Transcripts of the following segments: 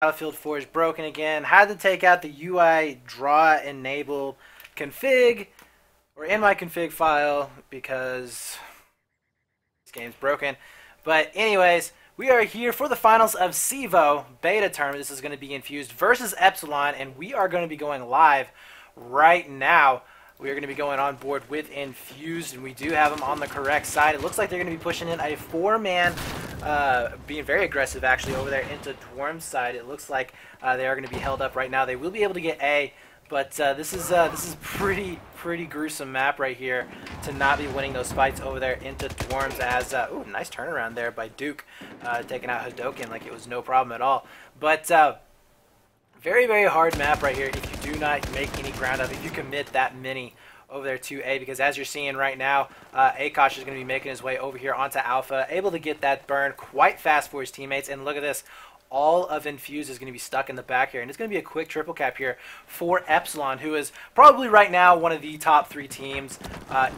Battlefield 4 is broken again. Had to take out the UI draw enable config or in my config file because this game's broken. But anyways, we are here for the finals of CEVO beta tournament. This is going to be Infused versus Epsilon, and we are going to be going live right now. We are going to be going on board with Infused, and we do have them on the correct side. It looks like they're going to be pushing in a four-man, being very aggressive actually over there into Dwarm's side. It looks like they are going to be held up right now. They will be able to get A, but this is pretty gruesome map right here to not be winning those fights over there into Dwarm's. As ooh, nice turnaround there by Duke, taking out Hadoken like it was no problem at all. But very hard map right here if you do not make any ground up, if you commit that many over there to A, because as you're seeing right now, Akash is going to be making his way over here onto Alpha, able to get that burn quite fast for his teammates. And look at this, all of Infused is going to be stuck in the back here, and it's going to be a quick triple cap here for Epsilon, who is probably right now one of the top 3 teams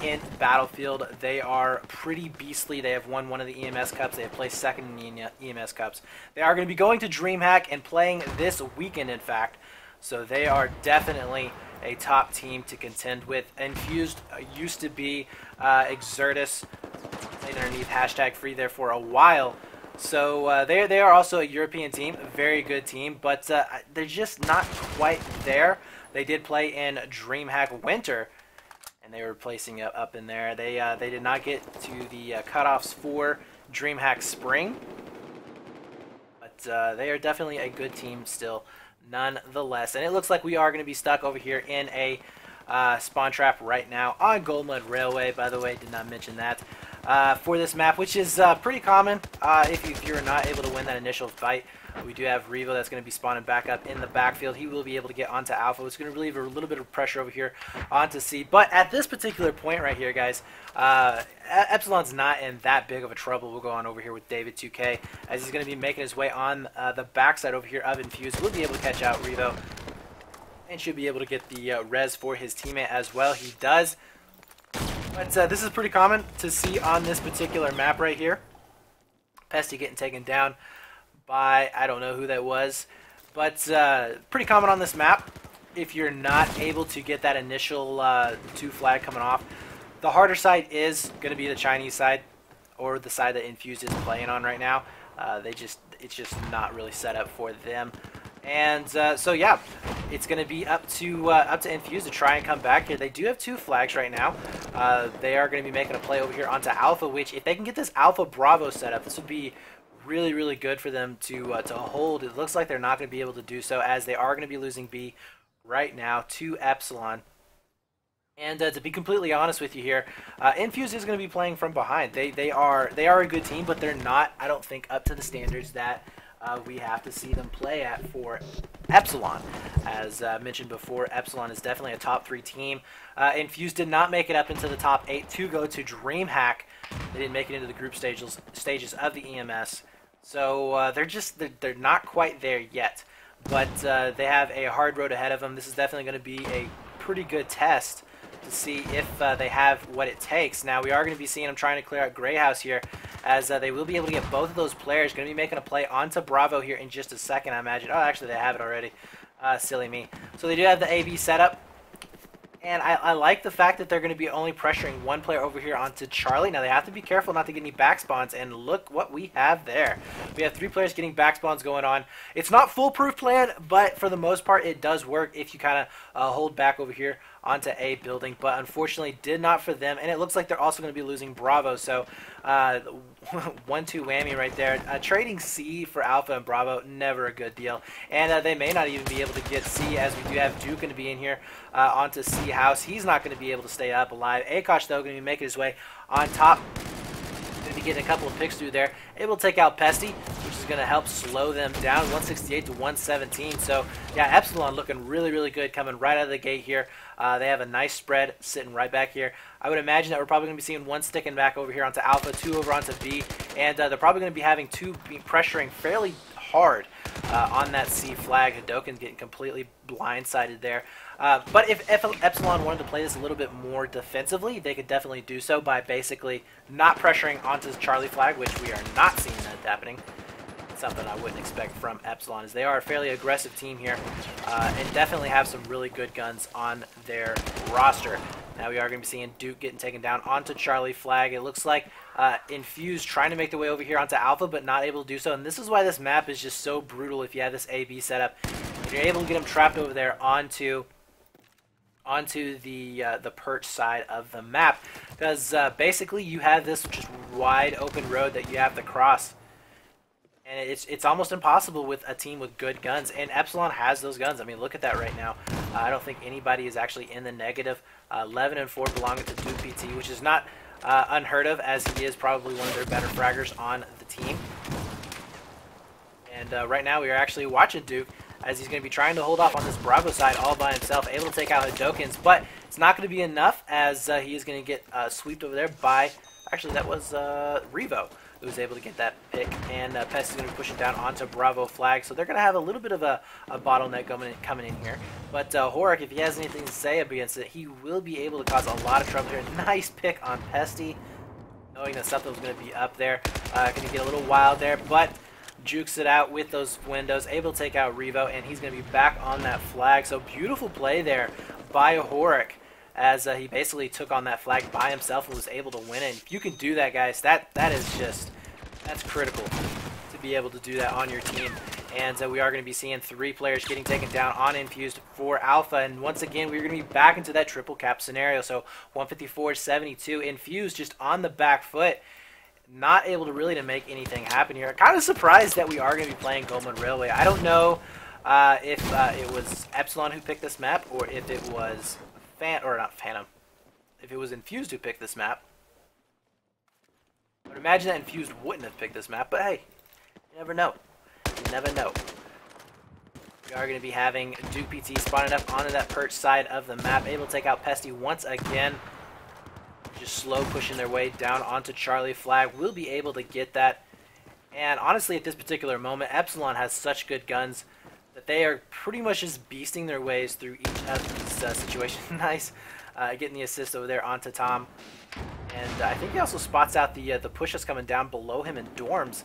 in Battlefield. They are pretty beastly. They have won one of the EMS Cups. They have placed second in the EMS Cups. They are going to be going to DreamHack and playing this weekend, in fact, so they are definitely a top team to contend with. Infused used to be Exertus, played underneath #free there for a while. So they are also a European team, a very good team, but they're just not quite there. They did play in DreamHack Winter, and they were placing up in there. They did not get to the cutoffs for DreamHack Spring, but they are definitely a good team still, nonetheless. And it looks like we are going to be stuck over here in a spawn trap right now on Gold Mud Railway. By the way, did not mention that. For this map, which is pretty common if you're not able to win that initial fight. We do have Revo that's going to be spawning back up in the backfield. He will be able to get onto Alpha. It's going to relieve a little bit of pressure over here onto C. But at this particular point right here, guys, Epsilon's not in that big of a trouble. We'll go on over here with David 2K as he's going to be making his way on the backside over here of Infused. We'll be able to catch out Revo and should be able to get the res for his teammate as well. He does. But this is pretty common to see on this particular map right here. Pesty getting taken down by, I don't know who that was, but pretty common on this map if you're not able to get that initial 2 flag coming off. The harder side is going to be the Chinese side, or the side that Infused is playing on right now. It's just not really set up for them. And so yeah, it's going to be up to Infused to try and come back here. They do have 2 flags right now. They are going to be making a play over here onto Alpha, which if they can get this Alpha Bravo set up, this would be really good for them to hold. It looks like they're not going to be able to do so, as they are going to be losing B right now to Epsilon. And to be completely honest with you here, Infused is going to be playing from behind. They are a good team, but they're not, I don't think, up to the standards that we have to see them play at for Epsilon. As mentioned before, Epsilon is definitely a top 3 team. Infused did not make it up into the top 8 to go to DreamHack. They didn't make it into the group stages of the EMS. So they're not quite there yet. But they have a hard road ahead of them. This is definitely going to be a pretty good test to see if they have what it takes. Now, we are going to be seeing them trying to clear out Grey House here, as they will be able to get both of those players. Going to be making a play onto Bravo here in just a second, I imagine. Oh, actually, they have it already. Silly me. So they do have the AB setup. And I like the fact that they're going to be only pressuring 1 player over here onto Charlie. Now, they have to be careful not to get any back spawns, and look what we have there. We have 3 players getting back spawns going on. It's not foolproof plan, but for the most part, it does work if you kind of hold back over here onto A building, but unfortunately did not for them. And it looks like they're also going to be losing Bravo, so 1-2 whammy right there. Trading C for Alpha and Bravo, never a good deal. And they may not even be able to get C, as we do have Duke going to be in here onto C house. He's not going to be able to stay up alive. Akash, though, going to be making his way on top. Going to be getting a couple of picks through there. Able to take out Pesty, which is going to help slow them down, 168 to 117. So, yeah, Epsilon looking really good coming right out of the gate here. They have a nice spread sitting right back here. I would imagine that we're probably going to be seeing 1 sticking back over here onto Alpha, 2 over onto B, and they're probably going to be having 2 pressuring fairly hard on that C flag. Hadoken's getting completely blindsided there. But if Epsilon wanted to play this a little bit more defensively, they could definitely do so by basically not pressuring onto the Charlie flag, which we are not seeing that happening. something I wouldn't expect from Epsilon, as they are a fairly aggressive team here, and definitely have some really good guns on their roster. Now we are going to be seeing Duke getting taken down onto Charlie Flag. It looks like Infused trying to make their way over here onto Alpha, but not able to do so. And this is why this map is just so brutal if you have this AB setup. If you're able to get them trapped over there onto the perch side of the map, because basically you have this just wide open road that you have to cross. And it's almost impossible with a team with good guns, and Epsilon has those guns. I mean, look at that right now. I don't think anybody is actually in the negative. 11 and 4 belonging to Duke PT, which is not unheard of, as he is probably one of their better fraggers on the team. And right now we are actually watching Duke, as he's going to be trying to hold off on this Bravo side all by himself, able to take out Hadokens, but it's not going to be enough, as he is going to get sweeped over there by, actually that was Revo, who was able to get that pick, and Pest is going to be pushing down onto Bravo Flag, so they're going to have a little bit of a bottleneck coming in here. But Horik, if he has anything to say against it, he will be able to cause a lot of trouble here. Nice pick on Pesty, knowing that something was going to be up there. Going to get a little wild there, but jukes it out with those windows, able to take out Revo, and he's going to be back on that flag. So beautiful play there by Horik, as he basically took on that flag by himself and was able to win it. If you can do that, guys, that is just, that's critical to be able to do that on your team. And we are going to be seeing 3 players getting taken down on Infused for Alpha. And once again, we're going to be back into that triple cap scenario. So 154-72, Infused just on the back foot, not able to really make anything happen here. Kind of surprised that we are going to be playing Goldman Railway. I don't know if it was Epsilon who picked this map, or if it was if it was Infused who picked this map. I would imagine that Infused wouldn't have picked this map, but hey, you never know. You never know. We are going to be having Duke PT spawning up onto that perch side of the map, able to take out Pesty once again. Just slow pushing their way down onto Charlie Flag. We'll be able to get that. And honestly, at this particular moment, Epsilon has such good guns that they are pretty much just beasting their ways through each of these situations. Nice. Getting the assist over there onto Tom. And I think he also spots out the push that's coming down below him in dorms.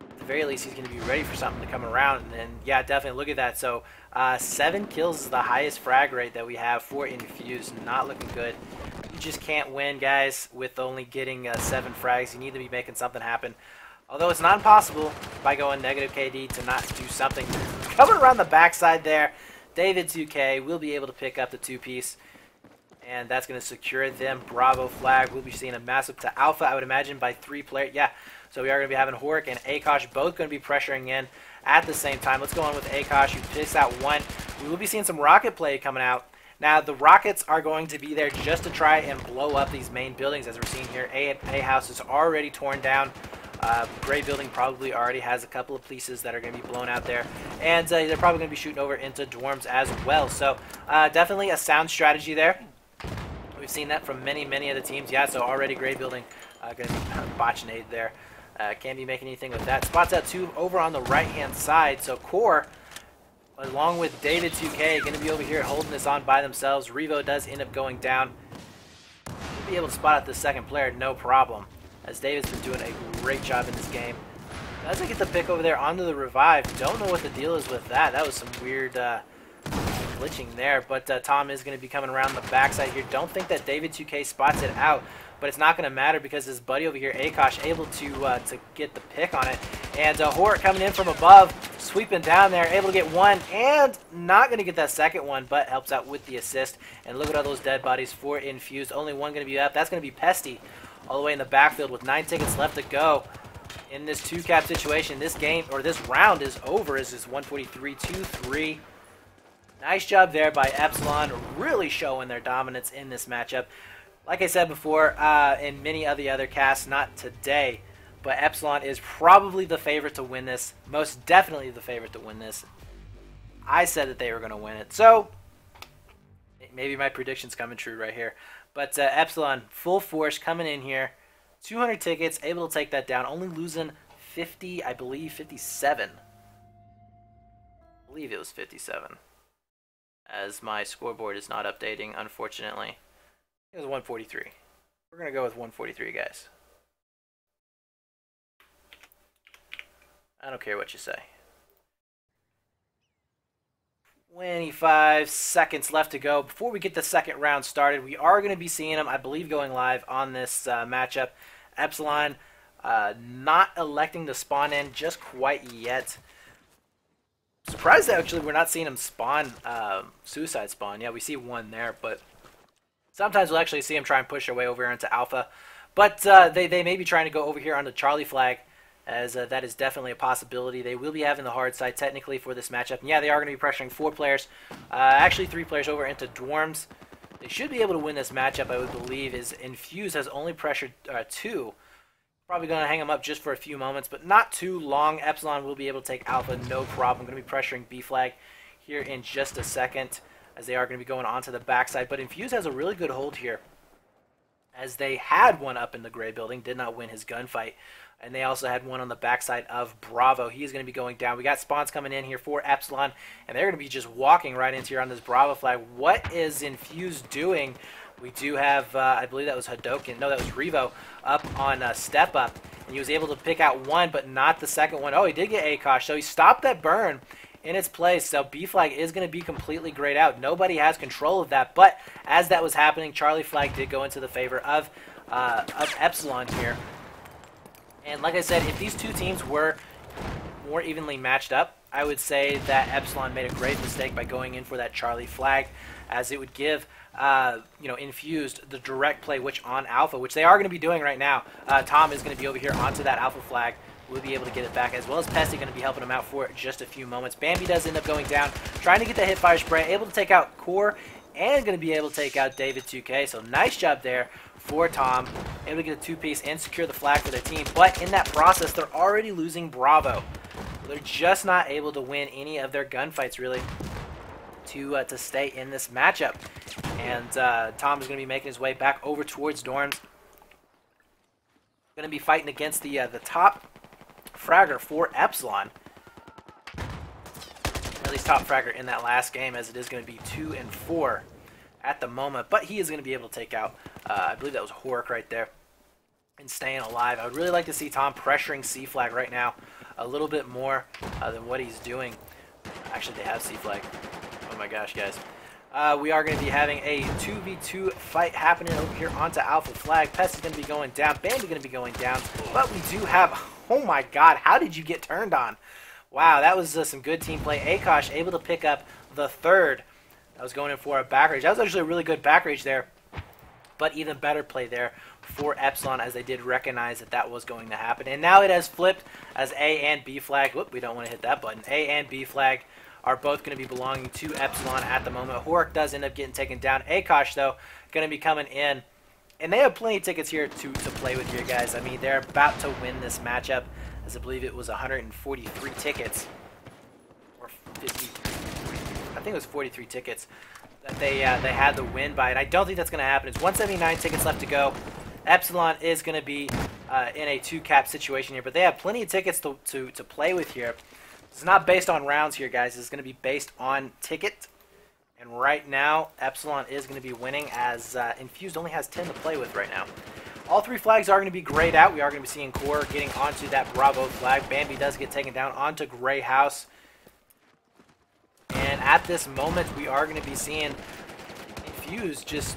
At the very least, he's going to be ready for something to come around. And yeah, definitely look at that. So 7 kills is the highest frag rate that we have for Infused. Not looking good. You just can't win, guys, with only getting 7 frags. You need to be making something happen. Although it's not impossible by going negative KD to not do something. Coming around the backside there, David 2K will be able to pick up the 2-piece. And that's going to secure them. Bravo Flag. We'll be seeing a massive to Alpha, I would imagine, by 3 players. Yeah, so we are going to be having Horik and Akash both going to be pressuring in at the same time. Let's go on with Akash, who picks out 1. We will be seeing some rocket play coming out. Now, the rockets are going to be there just to try and blow up these main buildings, as we're seeing here. A house is already torn down. Gray building probably already has a couple of pieces that are going to be blown out there. And they're probably going to be shooting over into dorms as well. So, definitely a sound strategy there. We've seen that from many, many of the teams. Yeah, so already Gray building going to be botching aid there. Can't be making anything with that. Spots out 2 over on the right-hand side. So, Core, along with David 2K, going to be over here holding this on by themselves. Revo does end up going down. We'll be able to spot out the second player, no problem, as David's been doing a great job in this game. Does get the pick over there onto the revive. Don't know what the deal is with that. That was some weird glitching there, but Tom is going to be coming around the backside here. Don't think that David 2K spots it out, but it's not going to matter because his buddy over here, Akash, able to get the pick on it. And Horik coming in from above, sweeping down there, able to get 1, and not going to get that second one, but helps out with the assist. And look at all those dead bodies for Infused. Only 1 going to be up. That's going to be Pesty, all the way in the backfield with 9 tickets left to go. In this 2-cap situation, this game, or this round is over as it's 143-2-3. Nice job there by Epsilon, really showing their dominance in this matchup. Like I said before, in many of the other casts, not today, but Epsilon is probably the favorite to win this. Most definitely the favorite to win this. I said that they were going to win it, so maybe my prediction's coming true right here. But Epsilon, full force, coming in here. 200 tickets, able to take that down, only losing 50, I believe 57. I believe it was 57. As my scoreboard is not updating, unfortunately. It was 143. We're going to go with 143, guys. I don't care what you say. 25 seconds left to go before we get the second round started. We are going to be seeing them, I believe, going live on this matchup. Epsilon not electing to spawn in just quite yet. Surprised that actually we're not seeing them spawn, suicide spawn. Yeah, we see one there, but sometimes we'll actually see them try and push their way over here into Alpha. But they may be trying to go over here onto Charlie flag, as that is definitely a possibility. They will be having the hard side technically for this matchup. And yeah, they are going to be pressuring 4 players, actually 3 players over into Dorms. They should be able to win this matchup, I would believe, is Infused has only pressured 2. Probably going to hang them up just for a few moments, but not too long. Epsilon will be able to take Alpha, no problem. Going to be pressuring B flag here in just a second, as they are going to be going onto the backside. But Infused has a really good hold here, as they had one up in the gray building, did not win his gunfight. And they also had one on the backside of Bravo. He is going to be going down. We got spawns coming in here for Epsilon, and they're going to be just walking right into here on this Bravo flag. What is Infused doing? We do have, I believe that was Hadoken. No, that was Revo up on Step Up. And he was able to pick out one, but not the second one. Oh, he did get ACOSH, so he stopped that burn in its place. So B flag is going to be completely grayed out. Nobody has control of that. But as that was happening, Charlie flag did go into the favor of Epsilon here. And like I said, if these two teams were more evenly matched up, I would say that Epsilon made a great mistake by going in for that Charlie flag, as it would give Infused the direct play which on Alpha, which they are going to be doing right now. Tom is going to be over here onto that Alpha flag. We'll be able to get it back, as well as Pesty going to be helping him out for just a few moments. Bambi does end up going down, trying to get the hip fire spray, able to take out Core, and going to be able to take out David 2K. So nice job there for Tom, able to get a 2-piece and secure the flag for their team. But in that process, they're already losing Bravo. They're just not able to win any of their gunfights, really, to stay in this matchup. And Tom is going to be making his way back over towards Dorms. Going to be fighting against the top fragger for Epsilon. At least top fragger in that last game, as it is going to be 2 and 4 at the moment. But he is going to be able to take out, I believe that was Hork right there, and staying alive. I would really like to see Tom pressuring C flag right now a little bit more than what he's doing. Actually, they have C flag. Oh my gosh, guys. We are going to be having a 2v2 fight happening over here onto Alpha flag. Pesty's going to be going down. Bambi going to be going down. But we do have... Oh my god, how did you get turned on? Wow, that was some good team play. ACOSH able to pick up the third. I was going in for a back rage. That was actually a really good back rage there. But even better play there for Epsilon, as they did recognize that that was going to happen. And now it has flipped, as A and B flag... Whoop, we don't want to hit that button. A and B flag are both going to be belonging to Epsilon at the moment. Hork does end up getting taken down. ACOSH, though, going to be coming in. And they have plenty of tickets here to play with here, guys. I mean, they're about to win this matchup, as I believe it was 143 tickets. Or 50. I think it was 43 tickets that they had to win by. And I don't think that's going to happen. It's 179 tickets left to go. Epsilon is going to be in a 2-cap situation here. But they have plenty of tickets to play with here. It's not based on rounds here, guys. It's going to be based on ticket. And right now, Epsilon is going to be winning, as Infused only has 10 to play with right now. All 3 flags are going to be grayed out. We are going to be seeing Core getting onto that Bravo flag. Bambi does get taken down onto Gray House. And at this moment, we are going to be seeing Infused just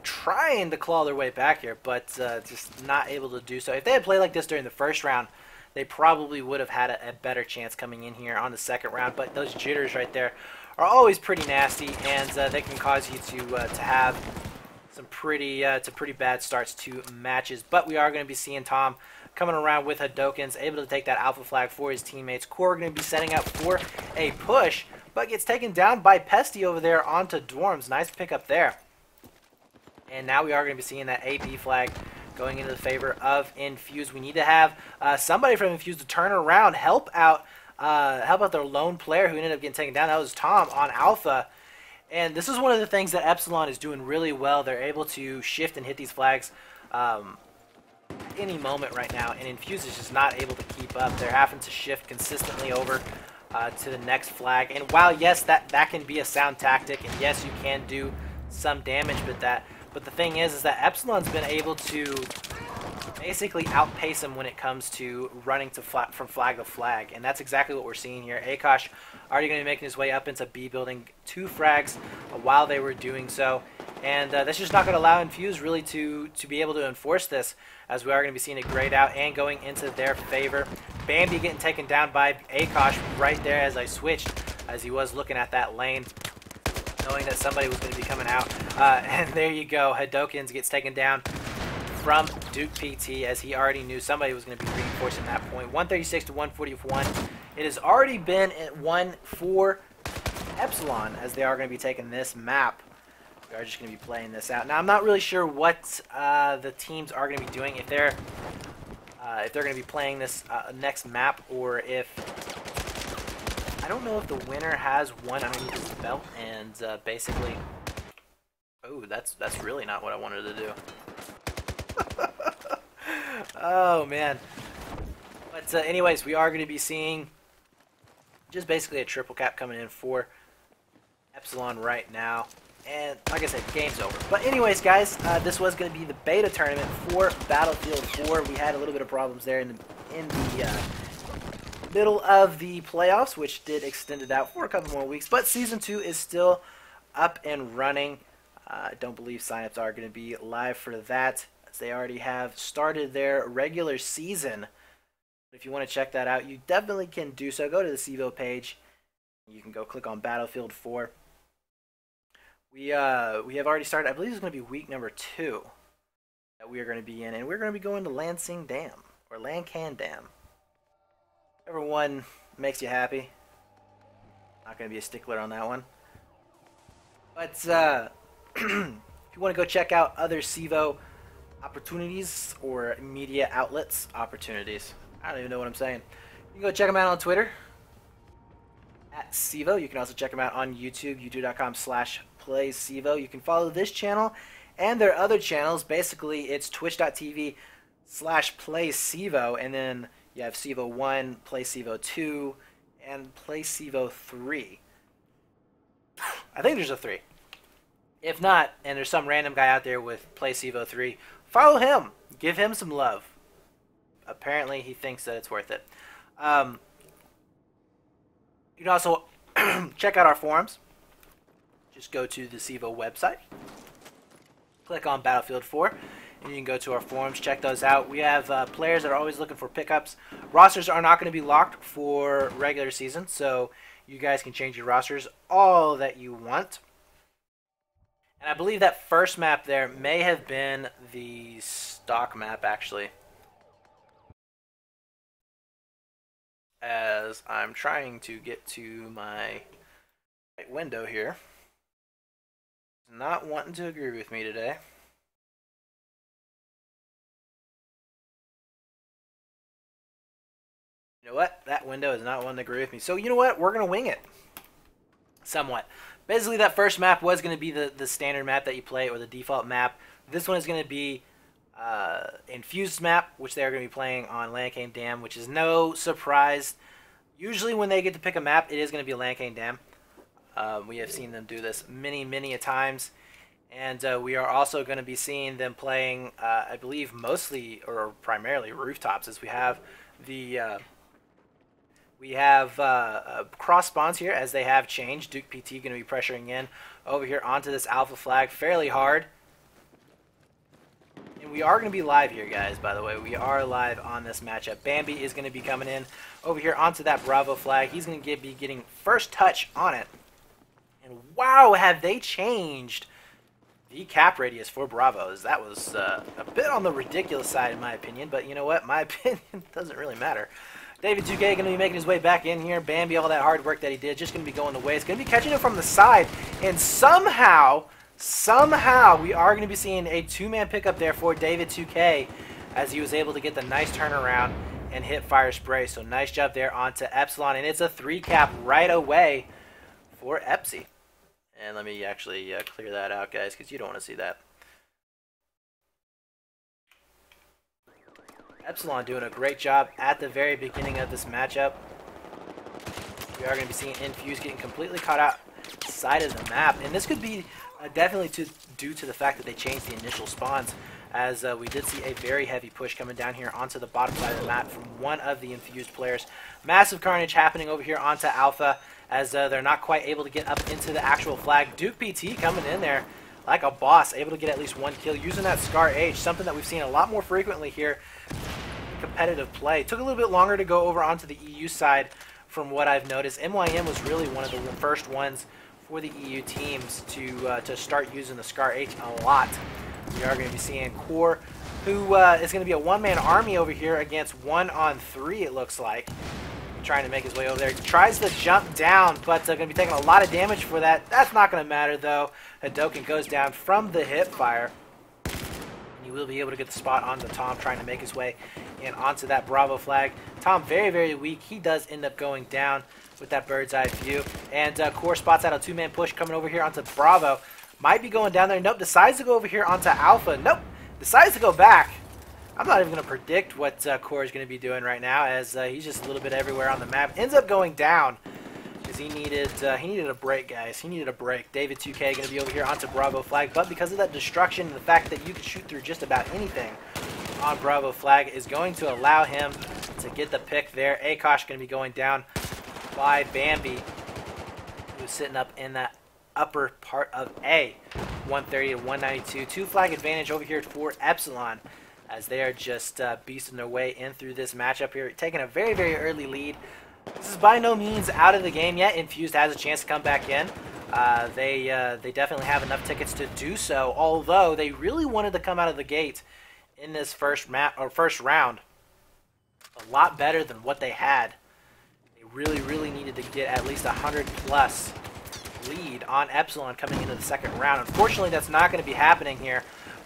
trying to claw their way back here, but just not able to do so. If they had played like this during the first round, they probably would have had a better chance coming in here on the second round. But those jitters right there are always pretty nasty, and they can cause you to have some pretty bad starts to matches. But we are going to be seeing Tom coming around with Hadokens, able to take that Alpha flag for his teammates. Core going to be setting up for a push, but gets taken down by Pesty over there onto Dorms. Nice pickup there. And now we are going to be seeing that AB flag going into the favor of Infused. We need to have somebody from Infused to turn around, help out their lone player who ended up getting taken down. That was Tom on Alpha. And this is one of the things that Epsilon is doing really well. They're able to shift and hit these flags any moment right now. And Infused is just not able to keep up. They're having to shift consistently over to the next flag. And while, yes, that can be a sound tactic, and yes, you can do some damage with that, but the thing is that Epsilon's been able to basically outpace him when it comes to running to from flag to flag, and that's exactly what we're seeing here. Akash already going to be making his way up into B building, 2 frags while they were doing so, and that's just not going to allow Infused really to be able to enforce this, as we are going to be seeing it grayed out and going into their favor. Bambi getting taken down by Akash right there as I switched, as he was looking at that lane, knowing that somebody was going to be coming out, and there you go. Hadokens gets taken down from Duke PT, as he already knew somebody was going to be reinforcing that point. 136 to 141. It has already been at 1 for Epsilon, as they are going to be taking this map. We are just going to be playing this out. Now, I'm not really sure what the teams are going to be doing, if they're going to be playing this next map, or if... I don't know if the winner has one underneath his belt, and basically... Oh, that's really not what I wanted to do. Oh man. But anyways, we are going to be seeing just basically a triple cap coming in for Epsilon right now, and like I said, game's over. But anyways, guys, this was going to be the beta tournament for Battlefield 4. We had a little bit of problems there in the middle of the playoffs, which did extend it out for a couple more weeks, but Season 2 is still up and running. I don't believe signups are going to be live for that, as they already have started their regular season. If you want to check that out, you definitely can do so. Go to the CEVO page. You can go click on Battlefield 4. We have already started. I believe it's going to be week number 2 that we are going to be in, and we're going to be going to Lansing Dam, or Lancan Dam. Whichever one makes you happy. Not going to be a stickler on that one. But if you want to go check out other CEVO opportunities or media outlets opportunities, I don't even know what I'm saying. You can go check them out on Twitter at CEVO. You can also check them out on YouTube, youtube.com/playcevo. You can follow this channel and their other channels. Basically, it's twitch.tv/playcevo, and then you have CEVO1, PlayCEVO2, and PlayCEVO3. I think there's a 3. If not, and there's some random guy out there with PlayCEVO3, follow him. Give him some love. Apparently, he thinks that it's worth it. You can also check out our forums. Just go to the CEVO website. Click on Battlefield 4. And you can go to our forums, check those out. We have players that are always looking for pickups. Rosters are not going to be locked for regular season, so you guys can change your rosters all that you want. And I believe that first map there may have been the stock map, actually. As I'm trying to get to my window here. Not wanting to agree with me today. You know what? That window is not wanting to agree with me. So you know what? We're going to wing it. Somewhat. Basically, that first map was going to be the standard map that you play, or the default map. This one is going to be Infused map, which they're going to be playing on Lancan Dam, which is no surprise. Usually when they get to pick a map, it is going to be Lancan Dam. We have seen them do this many a times. And we are also going to be seeing them playing, I believe, mostly or primarily rooftops, as we have the... cross spawns here, as they have changed. Duke PT going to be pressuring in over here onto this alpha flag fairly hard. And we are going to be live here, guys, by the way. We are live on this matchup. Bambi is going to be coming in over here onto that Bravo flag. He's going to be getting first touch on it. And wow, have they changed the cap radius for Bravos. That was a bit on the ridiculous side, in my opinion. But you know what? My opinion doesn't really matter. David 2K going to be making his way back in here. Bambi, all that hard work that he did, just going to be going the way. It's going to be catching him from the side. And somehow, we are going to be seeing a two-man pickup there for David 2K, as he was able to get the nice turnaround and hit fire spray. So nice job there onto Epsilon. And it's a 3-cap right away for Epsi. And let me actually clear that out, guys, because you don't want to see that. Epsilon doing a great job at the very beginning of this matchup. We are going to be seeing Infused getting completely caught outside of the map. And this could be definitely due to the fact that they changed the initial spawns, as we did see a very heavy push coming down here onto the bottom side of the map from one of the Infused players. Massive carnage happening over here onto Alpha, as they're not quite able to get up into the actual flag. Duke PT coming in there like a boss, able to get at least one kill using that Scar H, something that we've seen a lot more frequently here in competitive play. Took a little bit longer to go over onto the EU side from what I've noticed. MYM was really one of the first ones for the EU teams to start using the Scar H a lot. We are going to be seeing Core, who is going to be a one-man army over here against 1-on-3, it looks like. Trying to make his way over there. Tries to jump down, but going to be taking a lot of damage for that. That's not going to matter, though. Hadoken goes down from the hip fire. You will be able to get the spot onto Tom, trying to make his way in onto that Bravo flag. Tom very, very weak. He does end up going down with that bird's eye view. And Core spots out a two-man push coming over here onto Bravo. Might be going down there. Nope. Decides to go over here onto Alpha. Nope. Decides to go back. I'm not even going to predict what Core is going to be doing right now, as he's just a little bit everywhere on the map. Ends up going down because he needed a break, guys. He needed a break. David 2K going to be over here onto Bravo flag, but because of that destruction and the fact that you can shoot through just about anything on Bravo flag is going to allow him to get the pick there. Akash going to be going down by Bambi, who's sitting up in that upper part of A. 130 to 192. Two flag advantage over here for Epsilon, as they are just beasting their way in through this matchup here, taking a very, very early lead. This is by no means out of the game yet. Infused has a chance to come back in. They definitely have enough tickets to do so, although they really wanted to come out of the gate in this first round a lot better than what they had. They really, really needed to get at least 100+ lead on Epsilon coming into the second round. Unfortunately, that's not going to be happening here.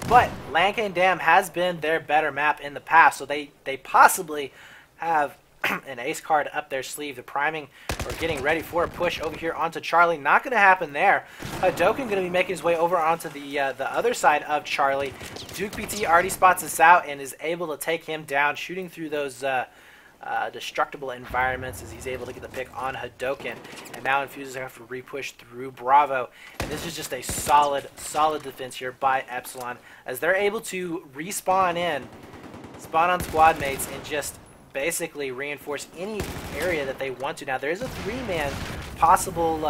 But Lankan Dam has been their better map in the past, so they possibly have an ace card up their sleeve. They're priming or getting ready for a push over here onto Charlie. Not going to happen there. Hadoken going to be making his way over onto the other side of Charlie. Duke PT already spots us out and is able to take him down, shooting through those destructible environments as he's able to get the pick on Hadoken. And now Infused is going to have to re-push through Bravo. And this is just a solid defense here by Epsilon, as they're able to respawn in, spawn on squad mates, and just basically reinforce any area that they want to. Now there is a three-man possible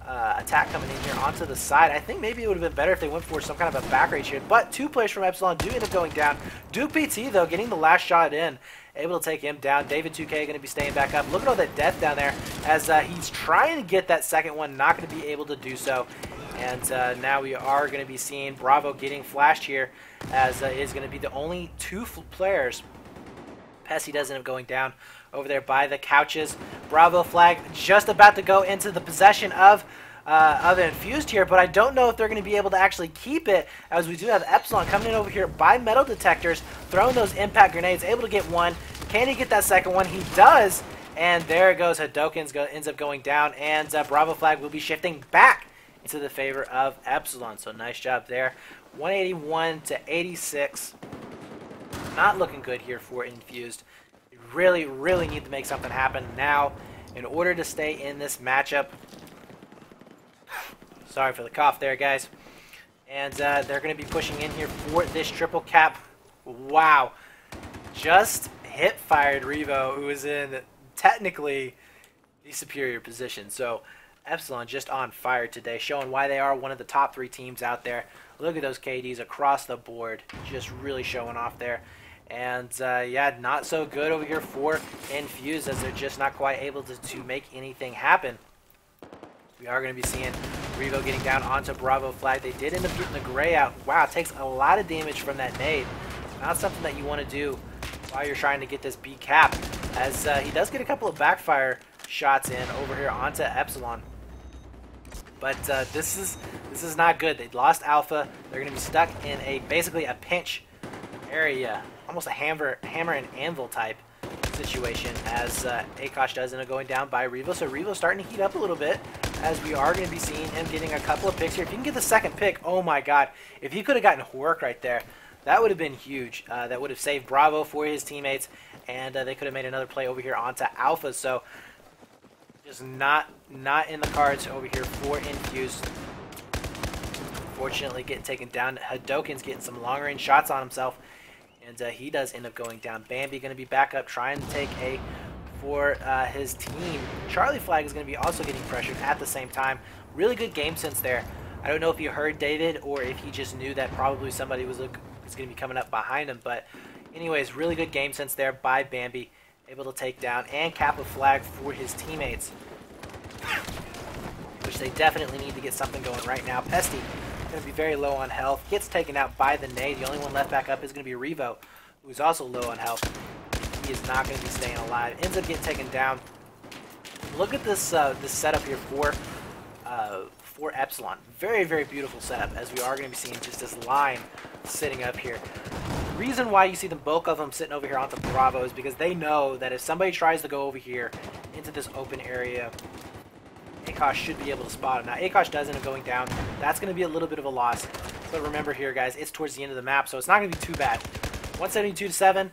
attack coming in here onto the side. I think maybe it would have been better if they went for some kind of a back rage here, but two players from Epsilon do end up going down. Duke PT, though, getting the last shot in, able to take him down. David 2K going to be staying back up. Look at all that death down there, as he's trying to get that second one, not going to be able to do so. And now we are going to be seeing Bravo getting flashed here, as it is going to be the only two players. Pessy does end up going down over there by the couches. Bravo flag just about to go into the possession of Infused here, but I don't know if they're going to be able to actually keep it, as we do have Epsilon coming in over here by metal detectors, throwing those impact grenades, able to get one. Can he get that second one? He does, and there it goes. Hadoken ends up going down, and Bravo flag will be shifting back into the favor of Epsilon. So nice job there. 181 to 86. Not looking good here for Infused. You really, really need to make something happen now in order to stay in this matchup. Sorry for the cough there, guys. And they're going to be pushing in here for this triple cap. Wow. Just hip-fired Revo, who is in technically the superior position. So Epsilon just on fire today, showing why they are one of the top 3 teams out there. Look at those KDs across the board, just really showing off there. And yeah, not so good over here for Infused, as they're just not quite able to make anything happen. We are going to be seeing Revo getting down onto Bravo flag. They did end up getting the gray out. Wow, it takes a lot of damage from that nade. Not something that you want to do while you're trying to get this B cap, as he does get a couple of backfire shots in over here onto Epsilon. But this is not good. They lost Alpha. They're going to be stuck in basically a pinch area, almost a hammer and anvil type situation, as Akash does end up going down by Revo. So Revo's starting to heat up a little bit, as we are going to be seeing him getting a couple of picks here. If you can get the second pick, oh my god. If he could have gotten Hork right there, that would have been huge. That would have saved Bravo for his teammates, and they could have made another play over here onto Alpha. So just not in the cards over here for Infused. unfortunately getting taken down. Hadoken's getting some long-range shots on himself, and he does end up going down. Bambi going to be back up, trying to take A for his team. Charlie Flag is going to be also getting pressured at the same time. Really good game sense there. I don't know if you heard David or if he just knew that probably somebody was going to be coming up behind him. But anyways, really good game sense there by Bambi. Able to take down and cap a flag for his teammates, which they definitely need to get something going right now. Pesty going to be very low on health. Gets taken out by the nade. The only one left back up is going to be Revo, who's also low on health. He is not going to be staying alive. Ends up getting taken down. Look at this this setup here for Epsilon. Very, very beautiful setup, as we are going to be seeing just this line sitting up here. The reason why you see the bulk of them sitting over here onto Bravo is because they know that if somebody tries to go over here into this open area, Akash should be able to spot him. Now, Akash does end up going down. That's going to be a little bit of a loss. But remember here, guys, it's towards the end of the map, so it's not going to be too bad. 172-7,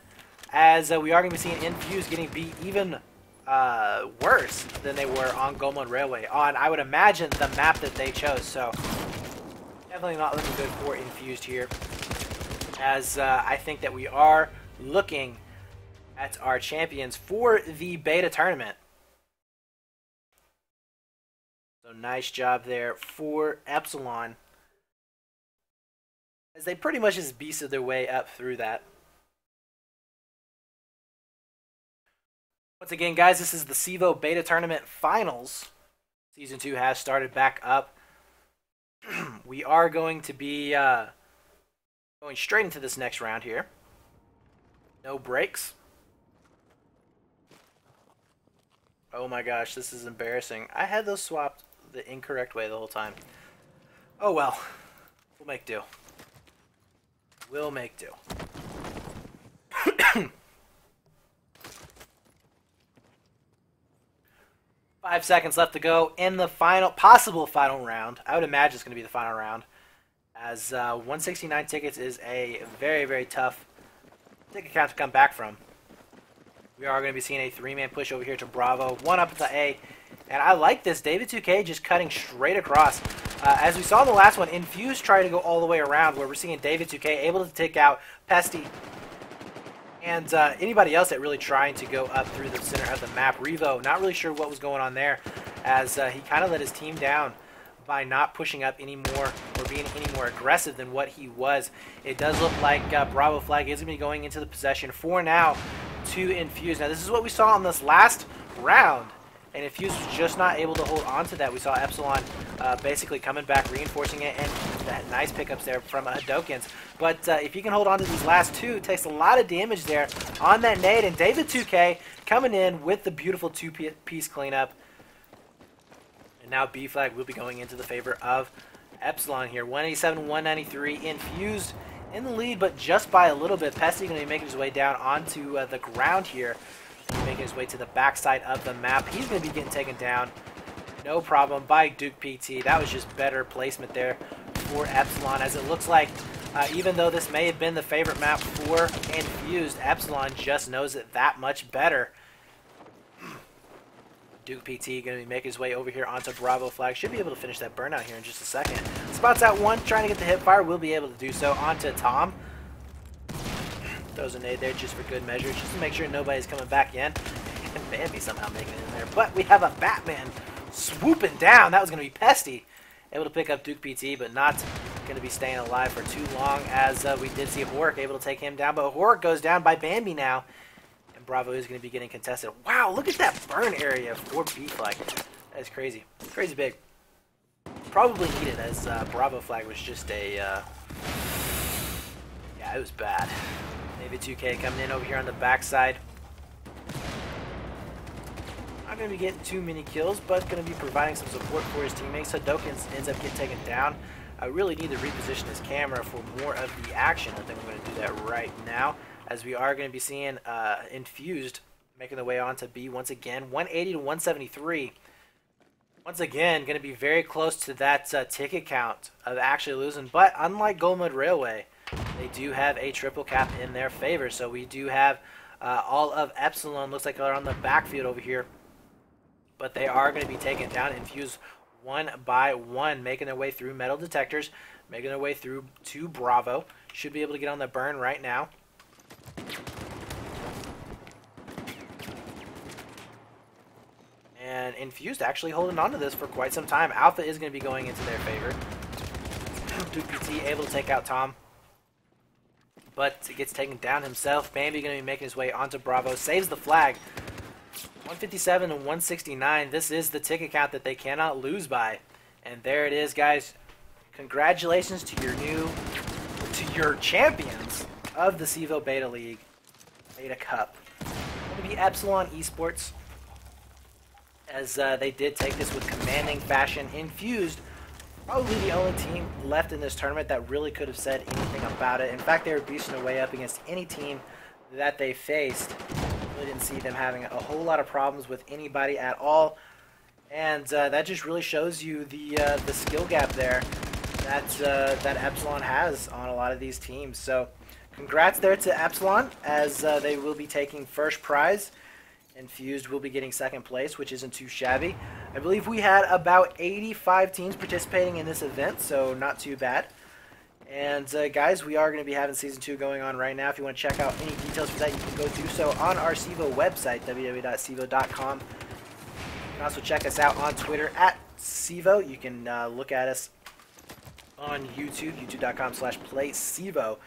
as we are going to be seeing Infused getting beat even worse than they were on Gomon Railway, on, I would imagine, the map that they chose. So, definitely not looking good for Infused here, as I think that we are looking at our champions for the beta tournament. So nice job there for Epsilon, as they pretty much just beasted their way up through that. Once again, guys, this is the CEVO Beta Tournament Finals. Season 2 has started back up. We are going to be going straight into this next round here. No breaks. Oh my gosh, this is embarrassing. I had those swapped the incorrect way the whole time. Oh well. We'll make do. We'll make do. 5 seconds left to go in the possible final round. I would imagine it's going to be the final round, as 169 tickets is a very, very tough ticket count to come back from. We are going to be seeing a 3-man push over here to Bravo, 1 up to A, and I like this. David 2K just cutting straight across. As we saw in the last one, Infused tried to go all the way around, where we're seeing David 2K able to take out Pesty and anybody else that really trying to go up through the center of the map. Revo, not really sure what was going on there, as he kind of let his team down by not pushing up anymore or being any more aggressive than what he was. It does look like Bravo Flag is going to be going into the possession for now to Infuse. Now, this is what we saw on this last round, and Infuse was just not able to hold on to that. We saw Epsilon basically coming back, reinforcing it, and nice pickups there from Hadokens. But if you can hold on to these last two, it takes a lot of damage there on that nade. And David 2K coming in with the beautiful two-piece cleanup. And now B Flag will be going into the favor of Epsilon here. 187-193, Infused in the lead, but just by a little bit. Pesty going to be making his way down onto the ground here, making his way to the backside of the map. He's going to be getting taken down, no problem, by Duke PT. That was just better placement there for Epsilon, as it looks like even though this may have been the favorite map for Infused, Epsilon just knows it that much better. Duke PT going to be making his way over here onto Bravo Flag. Should be able to finish that burnout here in just a second. Spots out one, trying to get the hip fire. Will be able to do so. Onto Tom. Throws a nade there just for good measure, just to make sure nobody's coming back in. And Bambi somehow making it in there. But we have a Batman swooping down. That was going to be Pesty. Able to pick up Duke PT, but not going to be staying alive for too long, as we did see Hork able to take him down. But Hork goes down by Bambi now. And Bravo is going to be getting contested. Wow, look at that burn area for B Flag. That is crazy. Crazy big. Probably needed, as Bravo Flag was just a... yeah, it was bad. David 2K coming in over here on the backside. Not going to be getting too many kills, but going to be providing some support for his teammates. Hadokens ends up getting taken down. I really need to reposition his camera for more of the action. I think I'm going to do that right now, as we are going to be seeing Infused making their way on to B once again. 180 to 173. Once again, going to be very close to that ticket count of actually losing. But unlike Gold Mud Railway, they do have a triple cap in their favor. So we do have all of Epsilon. Looks like they're on the backfield over here. But they are going to be taken down. Infused one by one, making their way through metal detectors, making their way through to Bravo. Should be able to get on the burn right now. And Infused actually holding on to this for quite some time. Alpha is going to be going into their favor. Duke PT able to take out Tom, but it gets taken down himself. Bambi going to be making his way onto Bravo. Saves the flag. 157 and 169. This is the ticket count that they cannot lose by. And there it is, guys. Congratulations to your champions of the CEVO Beta League, Beta Cup. It's going to be Epsilon Esports, as they did take this with commanding fashion. Infused, probably the only team left in this tournament that really could have said anything about it. In fact, they were beasting their way up against any team that they faced. Really didn't see them having a whole lot of problems with anybody at all. And that just really shows you the skill gap there that Epsilon has on a lot of these teams. So congrats there to Epsilon, as they will be taking first prize. Infused will be getting second place, which isn't too shabby. I believe we had about 85 teams participating in this event, so not too bad. And guys, we are going to be having Season 2 going on right now. If you want to check out any details for that, you can go do so on our CEVO website, www.cevo.com. You can also check us out on Twitter at CEVO. You can look at us on YouTube, youtube.com/playcevo.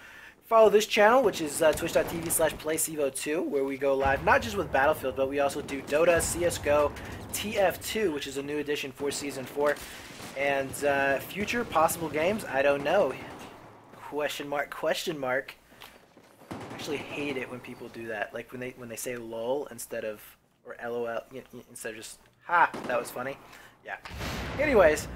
Follow this channel, which is twitch.tv/playcevo2, where we go live not just with Battlefield, but we also do Dota, CSGO, TF2, which is a new addition for Season 4, and future possible games, I don't know. Question mark, question mark. I actually hate it when people do that, like when they say lol instead of, or lol, instead of just, ha, that was funny. Yeah. Anyways.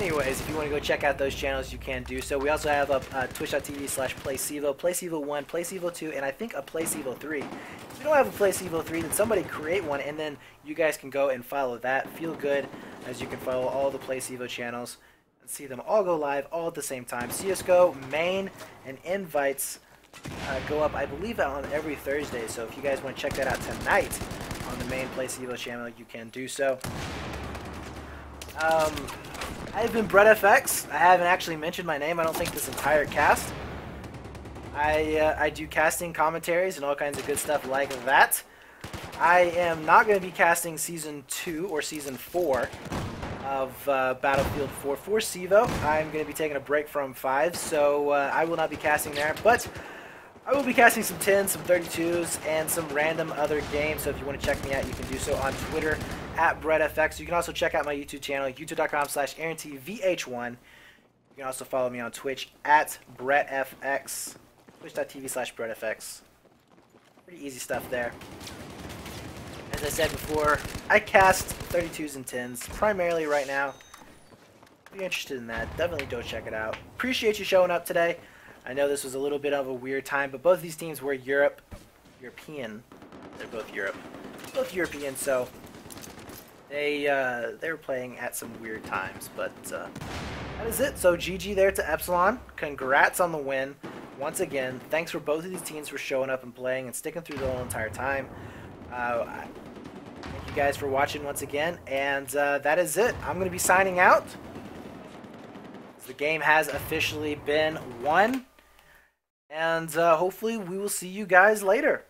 Anyways, if you want to go check out those channels, you can do so. We also have a twitch.tv/playcevo, playcevo1, playcevo2, and I think a playcevo3. If you don't have a playcevo3, then somebody create one, and then you guys can go and follow that. Feel good, as you can follow all the playcevo channels and see them all go live all at the same time. CSGO, main, and invites go up, I believe, on every Thursday. So if you guys want to check that out tonight on the main playcevo channel, you can do so. I've been BrettFX. I haven't actually mentioned my name, I don't think, this entire cast. I do casting commentaries and all kinds of good stuff like that. I am not going to be casting Season 2 or Season 4 of Battlefield 4 for CEVO. I'm going to be taking a break from 5, so I will not be casting there. But I will be casting some 10s, some 32s, and some random other games. So if you want to check me out, you can do so on Twitter at BrettFX. You can also check out my YouTube channel, youtube.com/AaronTVH1. You can also follow me on Twitch at BrettFX, twitch.tv/BrettFX. Pretty easy stuff there. As I said before, I cast 32s and 10s primarily right now. If you're interested in that, definitely go check it out. Appreciate you showing up today. I know this was a little bit of a weird time, but both of these teams were European. They're both European, so they were playing at some weird times. But that is it. So GG there to Epsilon. Congrats on the win. Once again, thanks for both of these teams for showing up and playing and sticking through the whole entire time. Thank you guys for watching once again, and that is it. I'm going to be signing out. The game has officially been won. And hopefully we will see you guys later.